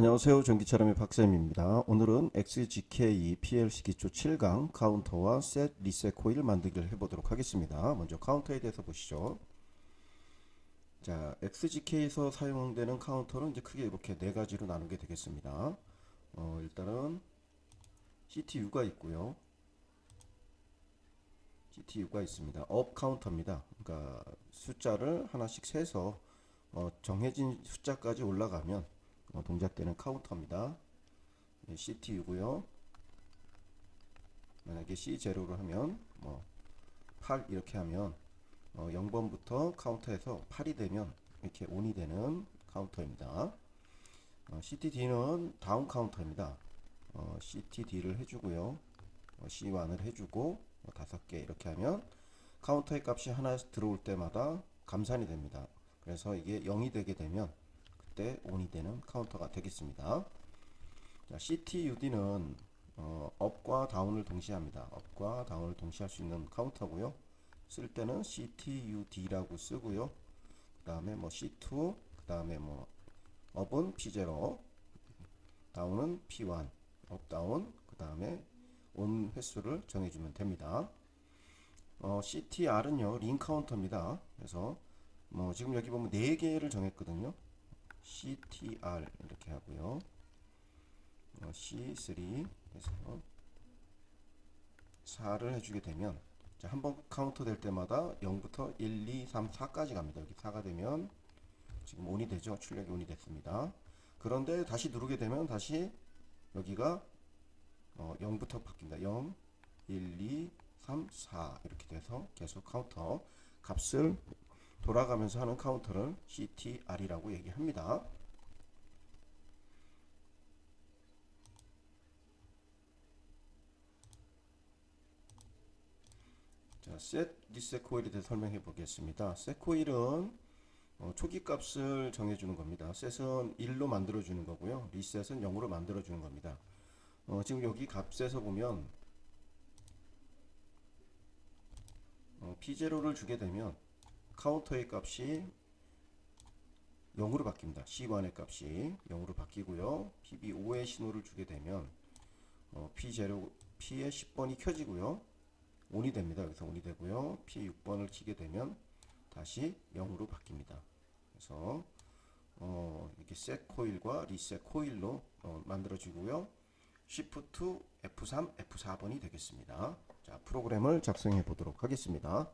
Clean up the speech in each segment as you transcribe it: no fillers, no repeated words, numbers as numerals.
안녕하세요. 전기차람의 박쌤입니다. 오늘은 XGK PLC 기초 7강 카운터와 셋 리셋 코일 만들기를 해보도록 하겠습니다. 먼저 카운터에 대해서 보시죠. 자, XGK에서 사용되는 카운터는 이제 크게 이렇게 네 가지로 나누게 되겠습니다. 일단은 CTU가 있고요. CTU가 있습니다. 업 카운터입니다. 그러니까 숫자를 하나씩 세서 정해진 숫자까지 올라가면 동작되는 카운터입니다. CTU고요. 만약에 C0로 하면 8 이렇게 하면 0번부터 카운터에서 8이 되면 이렇게 ON이 되는 카운터입니다. CTD는 다운 카운터입니다. CTD를 해주고요. C1을 해주고 5개 이렇게 하면 카운터의 값이 하나 들어올 때마다 감산이 됩니다. 그래서 이게 0이 되게 되면 그때 ON이 되는 카운터가 되겠습니다. 자, CTUD는 업과 다운을 동시에 합니다. 업과 다운을 동시에 할 수 있는 카운터고요. 쓸 때는 CTUD라고 쓰고요. 그 다음에 C2, 그 다음에 업은 P0, 다운은 P1, 업 다운, 그 다음에 온 횟수를 정해주면 됩니다. CTR은요 링 카운터입니다. 그래서 지금 여기 보면 4개를 정했거든요. CTR 이렇게 하고요. C3 해서 4를 해주게 되면 한번 카운터 될 때마다 0부터 1, 2, 3, 4까지 갑니다. 여기 4가 되면 지금 ON이 되죠. 출력이 ON이 됐습니다. 그런데 다시 누르게 되면 다시 여기가 0부터 바뀝니다. 0, 1, 2, 3, 4 이렇게 돼서 계속 카운터 값을 돌아가면서 하는 카운터를 CTR이라고 얘기합니다. 자, 셋 리셋 코일에 대해서 설명해 보겠습니다. 셋 코일은 초기 값을 정해주는 겁니다. 셋은 1로 만들어주는 거고요. 리셋은 0으로 만들어주는 겁니다. 지금 여기 값에서 보면 P0를 주게 되면 카운터의 값이 0으로 바뀝니다. C1의 값이 0으로 바뀌고요. PB5의 신호를 주게 되면 P0, P의 10번이 켜지고요. ON이 됩니다. 여기서 ON이 되고요. P6번을 키게 되면 다시 0으로 바뀝니다. 그래서 이렇게 셋 코일과 리셋 코일로 만들어지고요. Shift F3, F4번이 되겠습니다. 자, 프로그램을 작성해 보도록 하겠습니다.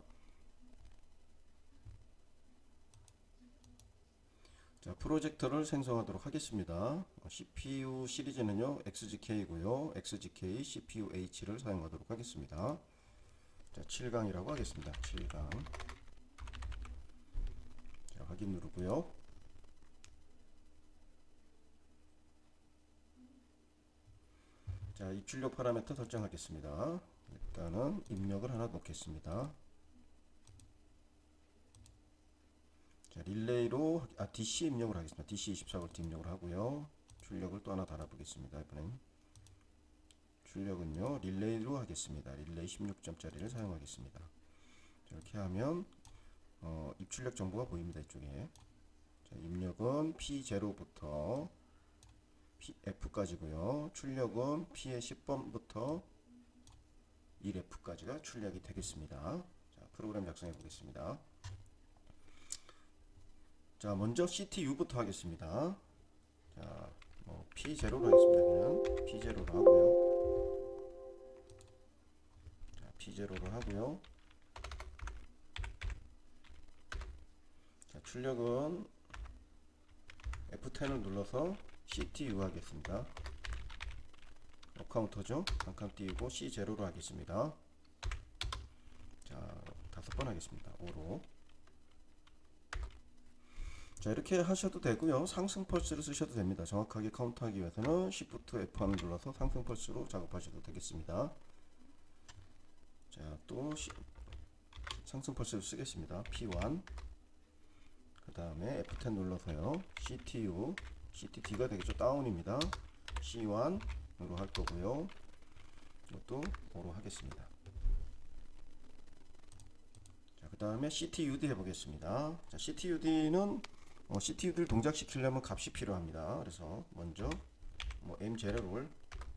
자, 프로젝터를 생성하도록 하겠습니다. CPU 시리즈는요, XGK이고요. XGK CPU H를 사용하도록 하겠습니다. 자, 7강이라고 하겠습니다. 7강. 자, 확인 누르고요. 자, 입출력 파라미터 설정하겠습니다. 일단은 입력을 하나 놓겠습니다. 자, 릴레이로 DC 입력을 하겠습니다. DC 24V 입력을 하고요. 출력을 또 하나 달아보겠습니다. 이번엔 출력은요 릴레이로 하겠습니다. 릴레이 16점짜리를 사용하겠습니다. 이렇게 하면 입출력 정보가 보입니다. 이쪽에. 자, 입력은 P0부터 F까지고요. 출력은 P의 10번부터 1F까지가 출력이 되겠습니다. 자, 프로그램 작성해 보겠습니다. 자, 먼저 CTU부터 하겠습니다. 자, P0로 하겠습니다. 그냥 P0로 하고요. 자, P0로 하고요. 자, 출력은 F10을 눌러서 CTU 하겠습니다. 카운터죠. 한 칸 띄우고 C0로 하겠습니다. 자, 5번 하겠습니다. 5로. 자, 이렇게 하셔도 되고요. 상승 펄스를 쓰셔도 됩니다. 정확하게 카운트하기 위해서는 Shift F1을 눌러서 상승 펄스로 작업하셔도 되겠습니다. 자, 또 상승 펄스를 쓰겠습니다. P1. 그 다음에 F10 눌러서요. CTU, CTD가 되겠죠. 다운입니다. C1으로 할 거고요. 이것도 5로 하겠습니다. 자, 그 다음에 CTUD 해보겠습니다. 자, CTUD는 CTU들 동작시키려면 값이 필요합니다. 그래서 먼저 M0를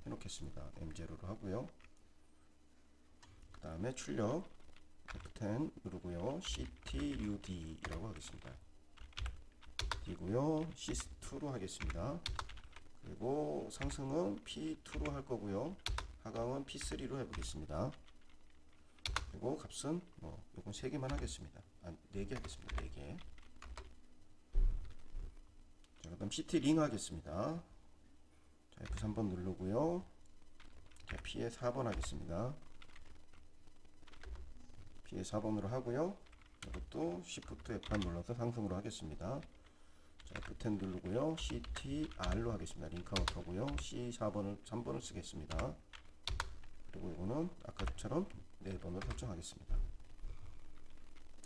해놓겠습니다. M0로 하고요. 그 다음에 출력 F10 누르고요. CTUD라고 하겠습니다. D고요. C2로 하겠습니다. 그리고 상승은 P2로 할 거고요. 하강은 P3로 해보겠습니다. 그리고 값은 요건 3개만 하겠습니다. 4개 하겠습니다. 4개. 자, 그 다음 CT 링 하겠습니다. 자, F3번 누르고요. 자, P에 4번 하겠습니다. P에 4번으로 하고요. 이것도 Shift F1 눌러서 상승으로 하겠습니다. 자, F10 누르고요. CTR로 하겠습니다. 링카운터고요. C4번을 3번을 쓰겠습니다. 그리고 이거는 아까처럼 4번을 설정하겠습니다.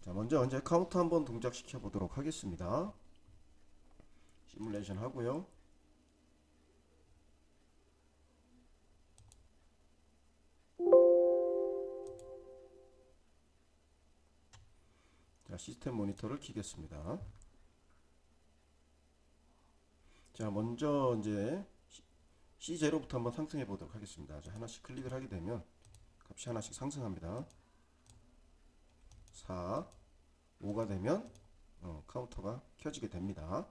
자, 먼저 이제 카운터 한번 동작시켜 보도록 하겠습니다. 시뮬레이션 하고요. 자, 시스템 모니터를 켜겠습니다. 자, 먼저 이제 C0부터 한번 상승해 보도록 하겠습니다. 자, 하나씩 클릭을 하게 되면 값이 하나씩 상승합니다. 4, 5가 되면 카운터가 켜지게 됩니다.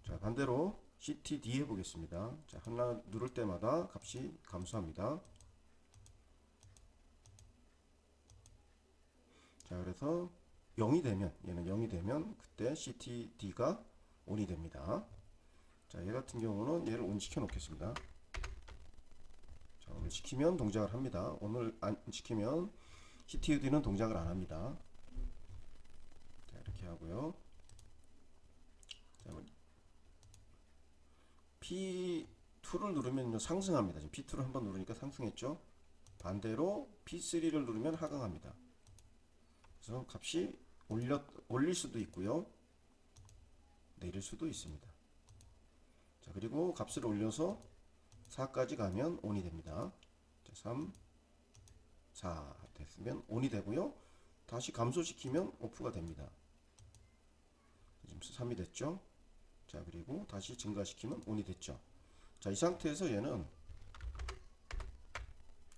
자, 반대로 CTD 해보겠습니다. 자, 하나 누를 때마다 값이 감소합니다. 자, 그래서 0이 되면, 얘는 0이 되면 그때 CTD가 ON이 됩니다. 자, 얘 같은 경우는 얘를 ON 시켜 놓겠습니다. 자, 오늘 시키면 동작을 합니다. 오늘 안 시키면 CTUD는 동작을 안 합니다. 자, 이렇게 하고요. 자, P2를 누르면 상승합니다. 지금 P2를 한번 누르니까 상승했죠. 반대로 P3를 누르면 하강합니다. 그래서 값이 올릴 수도 있고요. 내릴 수도 있습니다. 자, 그리고 값을 올려서 4까지 가면 ON이 됩니다. 자, 3, 4 됐으면 ON이 되고요. 다시 감소시키면 OFF가 됩니다. 지금 3이 됐죠. 자, 그리고 다시 증가시키면 ON이 됐죠. 자, 이 상태에서 얘는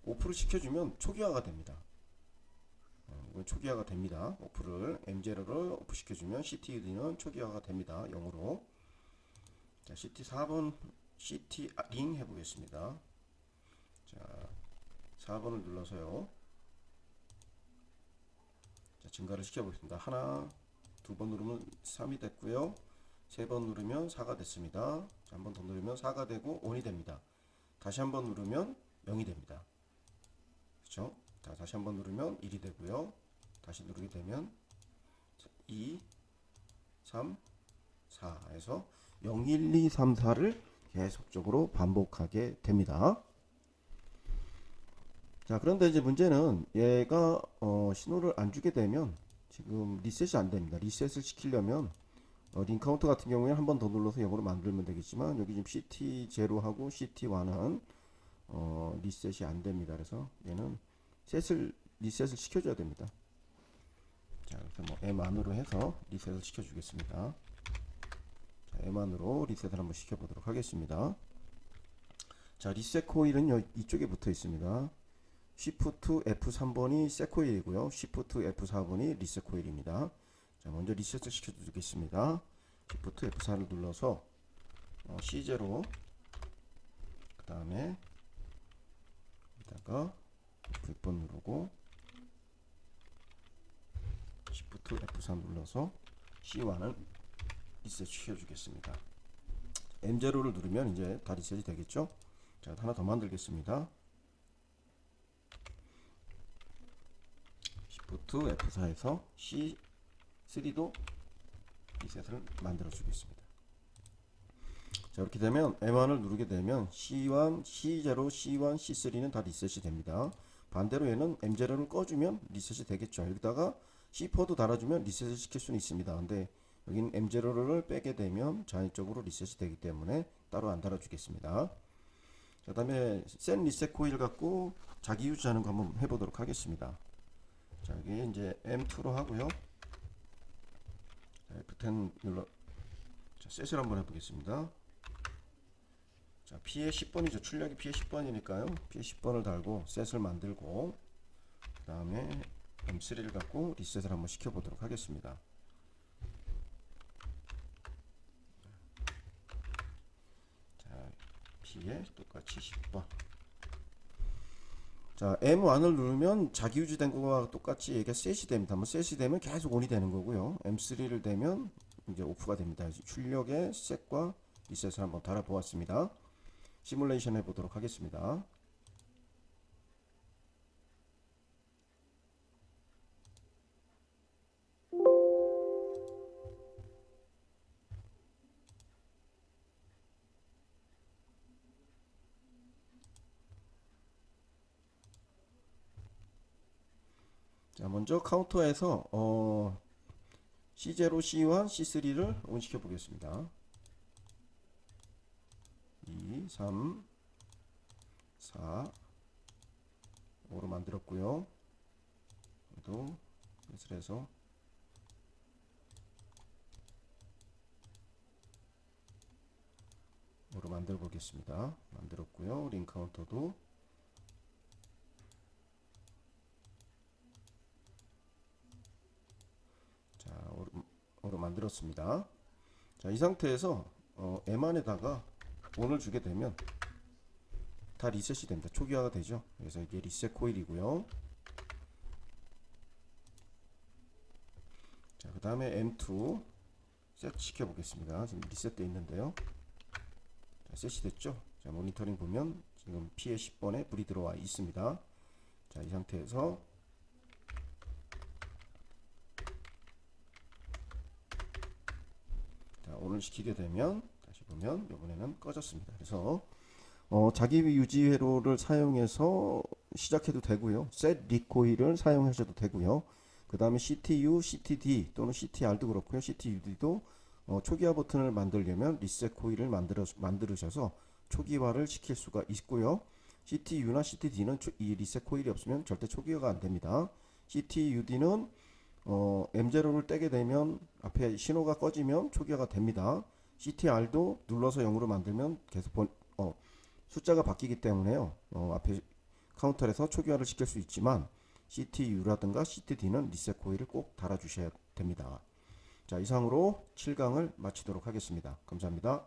OFF를 시켜주면 초기화가 됩니다. 이건 초기화가 됩니다. OFF를 M0를 OFF 시켜주면 CTUD는 초기화가 됩니다. 0으로. 자, CT4번 CT 링 해보겠습니다. 자, 4번을 눌러서요. 자, 증가를 시켜보겠습니다. 하나, 2번 누르면 3이 됐고요. 3번 누르면 4가 됐습니다. 한 번 더 누르면 4가 되고 ON이 됩니다. 다시 한 번 누르면 0이 됩니다. 그렇죠? 자, 다시 한 번 누르면 1이 되고요. 다시 누르게 되면 2, 3, 4에서 0, 1, 2, 3, 4를 계속적으로 반복하게 됩니다. 자, 그런데 이제 문제는 얘가 신호를 안 주게 되면 지금 리셋이 안 됩니다. 리셋을 시키려면 링 카운터 같은 경우에 한 번 더 눌러서 0으로 만들면 되겠지만 여기 지금 CT0하고 CT1은 리셋이 안 됩니다. 그래서 얘는 리셋을 시켜줘야 됩니다. 자, 그래서 M 안으로 해서 리셋을 시켜주겠습니다. 자, M 안으로 리셋을 한번 시켜보도록 하겠습니다. 자, 리셋 코일은 이쪽에 붙어 있습니다. Shift F3번이 셋 코일이고요. Shift F4번이 리셋 코일입니다. 자, 먼저 리셋을 시켜주겠습니다. Shift F4를 눌러서 C0 그 다음에 여기다가 F6번 누르고 Shift F4 눌러서 C1을 리셋 시켜주겠습니다. M0를 누르면 이제 다 리셋이 되겠죠. 자, 하나 더 만들겠습니다. Shift F4에서 C3도 리셋을 만들어 주겠습니다. 자, 이렇게 되면 M1을 누르게 되면 C1, C0, C1, C3는 다 리셋이 됩니다. 반대로 얘는 M0를 꺼주면 리셋이 되겠죠. 여기다가 C4도 달아주면 리셋을 시킬 수는 있습니다. 근데 여기는 M0를 빼게 되면 자연적으로 리셋이 되기 때문에 따로 안 달아주겠습니다. 그 다음에 센 리셋 코일 갖고 자기 유지하는 거 한번 해보도록 하겠습니다. 자, 여기 이제 M2로 하고요. 자, F10 눌러. 자, 셋을 한번 해보겠습니다. 자, P의 10번이죠. 출력이 P의 10번이니까요. P의 10번을 달고 셋을 만들고 그 다음에 M3를 갖고 리셋을 한번 시켜보도록 하겠습니다. 자, P에 똑같이 10번. 자, M1을 누르면 자기 유지된 거와 똑같이 얘가 셋이 됩니다. 한번 셋이 되면 계속 온이 되는 거고요. M3를 되면 이제 오프가 됩니다. 출력의 셋과 리셋을 한번 달아보았습니다. 시뮬레이션 해보도록 하겠습니다. 자, 먼저 카운터에서 C0, C1, C3를 온 시켜 보겠습니다. 2, 3, 4, 5로 만들었고요. 또 셋을 해서 으로 만들어 보겠습니다. 만들었고요. 링 카운터도 자, 으로 만들었습니다. 자, 이 상태에서 M 안에다가 원을 주게 되면 다 리셋이 됩니다. 초기화가 되죠. 그래서 이게 리셋 코일이고요. 자, 그 다음에 M2 셋 시켜 보겠습니다. 지금 리셋되어 있는데요. 자, 셋이 됐죠. 자, 모니터링 보면 지금 P의 10번에 불이 들어와 있습니다. 자, 이 상태에서 자, 온을 시키게 되면 다시 보면 이번에는 꺼졌습니다. 그래서 자기 유지 회로를 사용해서 시작해도 되고요. 셋 리코일을 사용하셔도 되고요. 그 다음에 CTU, CTD 또는 CTR도 그렇고요. CTUD도 초기화 버튼을 만들려면 리셋 코일을 만들으셔서 초기화를 시킬 수가 있고요. CTU나 CTD는 이 리셋 코일이 없으면 절대 초기화가 안 됩니다. CTUD는 M0를 떼게 되면 앞에 신호가 꺼지면 초기화가 됩니다. CTR도 눌러서 0으로 만들면 계속 숫자가 바뀌기 때문에요. 앞에 카운터에서 초기화를 시킬 수 있지만 CTU라든가 CTD는 리셋 코일을 꼭 달아주셔야 됩니다. 자, 이상으로 7강을 마치도록 하겠습니다. 감사합니다.